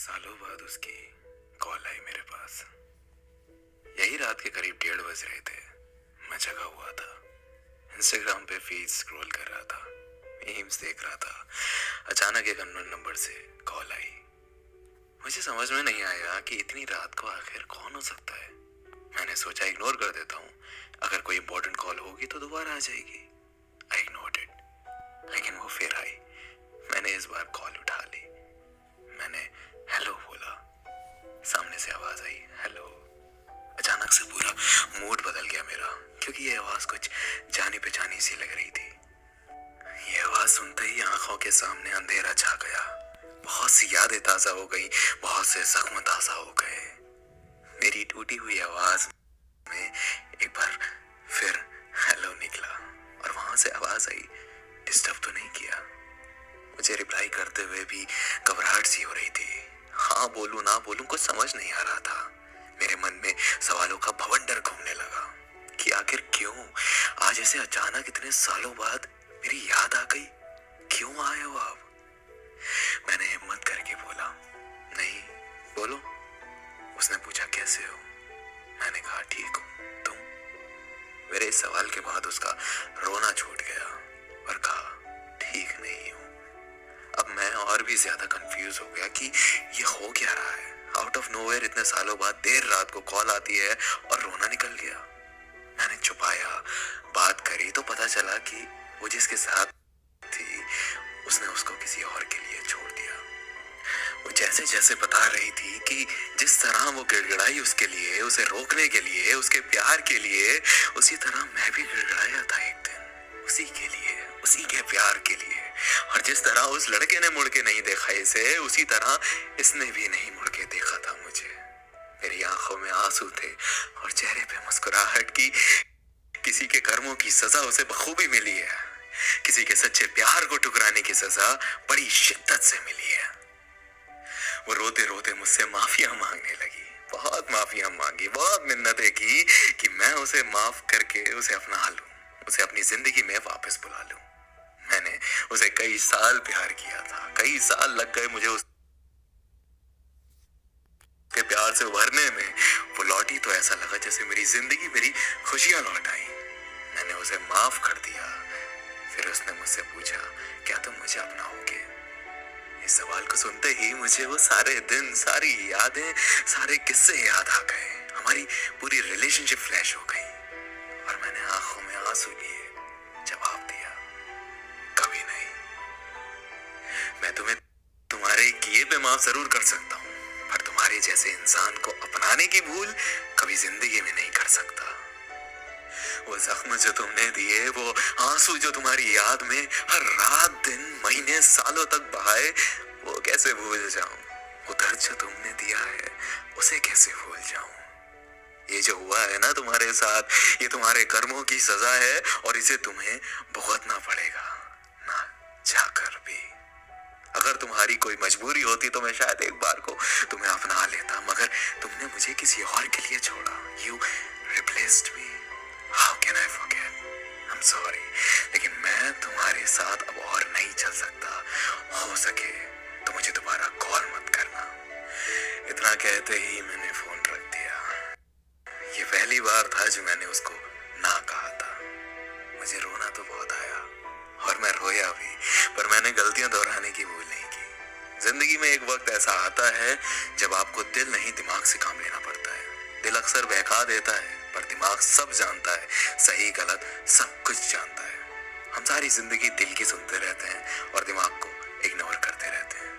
सालों बाद उसकी कॉल आई मेरे पास। यही रात के करीब 1:30 बज रहे थे। मैं जगा हुआ था, इंस्टाग्राम पे फीड स्क्रॉल कर रहा था, मीम्स देख रहा था। अचानक एक अननोन नंबर से कॉल आई। मुझे समझ में नहीं आया कि इतनी रात को आखिर कौन हो सकता है। मैंने सोचा इग्नोर कर देता हूँ, अगर कोई इंपॉर्टेंट कॉल होगी तो दोबारा आ जाएगी। आई इग्नोर्ड इट, लेकिन वो फिर आई। मैंने इस बार कॉल उठा ली। मैंने हेलो बोला। सामने से आवाज आई, हेलो। अचानक से पूरा मूड बदल गया मेरा, क्योंकि ये आवाज कुछ जानी पहचानी सी लग रही थी। ये आवाज सुनते ही आंखों के सामने अंधेरा छा गया। बहुत सी यादें ताजा हो गई, बहुत से जख्म ताजा हो गए। मेरी टूटी हुई आवाज में एक बार फिर हेलो निकला, और वहां से आवाज आई, डिस्टर्ब तो नहीं किया। मुझे रिप्लाई करते हुए भी घबराहट सी हो रही थी। हाँ बोलूं ना बोलूं कुछ समझ नहीं आ रहा था। मेरे मन में सवालों का भवंडर घूमने लगा कि आखिर क्यों आज ऐसे अचानक इतने सालों बाद मेरी याद आ गई। क्यों आए हो आप? मैंने हिम्मत करके बोला, नहीं, बोलो। उसने पूछा कैसे हो? मैंने कहा ठीक हूं, तुम? मेरे इस सवाल के बाद उसका रोना छूट गया और कहा ठीक नहीं हूं। अब मैं और भी ज्यादा कंफ्यूज हो गया कि ये हो क्या रहा है। आउट ऑफ नोवेयर इतने सालों बाद देर रात को कॉल आती है और रोना निकल गया। मैंने छुपाया, बात करी तो पता चला कि वो जिसके साथ थी उसने उसको किसी और के लिए छोड़ दिया। वो जैसे जैसे बता रही थी कि जिस तरह वो गिड़गिड़ाई उसके लिए, उसे रोकने के लिए, उसके प्यार के लिए, उसी तरह मैं भी गिड़गिड़ाया था एक दिन, उसी के लिए, उसी के प्यार के लिए। और जिस तरह उस लड़के ने मुड़ के नहीं देखा इसे, उसी तरह इसने भी नहीं मुड़ के देखा था मुझे। मेरी आंखों में आंसू थे और चेहरे पे मुस्कुराहट की। किसी के कर्मों की सजा उसे बखूबी मिली है, किसी के सच्चे प्यार को ठुकराने की सजा बड़ी शिद्दत से मिली है। वो रोते रोते मुझसे माफिया मांगने लगी, बहुत माफिया मांगी, बहुत मिन्नतें की कि मैं उसे माफ करके उसे अपना लूं, उसे अपनी जिंदगी में वापस बुला लूं। मैंने उसे कई साल प्यार किया था, कई साल लग गए मुझे उसके प्यार से उभरने में। वो लौटी तो ऐसा लगा जैसे मेरी जिंदगी, मेरी खुशियां लौट आई। मैंने उसे माफ कर दिया। फिर उसने मुझसे पूछा, क्या तुम मुझे अपनाओगे? इस सवाल को सुनते ही मुझे वो सारे दिन, सारी यादें, सारे किस्से याद आ गए। हमारी पूरी रिलेशनशिप फ्लैश हो गई और मैंने आंखों में आंसू लिए जवाब दिया, कभी नहीं। मैं तुम्हें तुम्हारे किए पे माफ जरूर कर सकता हूँ, पर तुम्हारे जैसे इंसान को अपनाने की भूल कभी जिंदगी में नहीं कर सकता। वो जख्म जो तुमने दिए, वो आंसू जो तुम्हारी याद में हर रात दिन महीने सालों तक बहाए, वो कैसे भूल जाऊं? वो दर्द जो तुमने दिया है, उसे कैसे भूल जाऊं? ये जो हुआ है ना तुम्हारे साथ, ये तुम्हारे कर्मों की सजा है और इसे तुम्हें भुगतना पड़ेगा, ना चाहकर भी। अगर तुम्हारी कोई मजबूरी होती तो मैं शायद एक बार को तुम्हें अपना लेता, मगर तुमने मुझे किसी और के लिए छोड़ा। You replaced me. How can I forget? I'm sorry, लेकिन मैं तुम्हारे साथ अब और नहीं चल सकता। हो सके तो मुझे दोबारा कॉल मत करना। इतना कहते ही मैंने फोन रख दिया। ये पहली बार था जो मैंने उसको ना कहा था। मुझे रोना तो बहुत आया और मैं रोया भी, पर मैंने गलतियां दोहराने की भूल नहीं की। जिंदगी में एक वक्त ऐसा आता है जब आपको दिल नहीं दिमाग से काम लेना पड़ता है। दिल अक्सर बहका देता है, पर दिमाग सब जानता है, सही गलत सब कुछ जानता है। हम सारी जिंदगी दिल की सुनते रहते हैं और दिमाग को इग्नोर करते रहते हैं।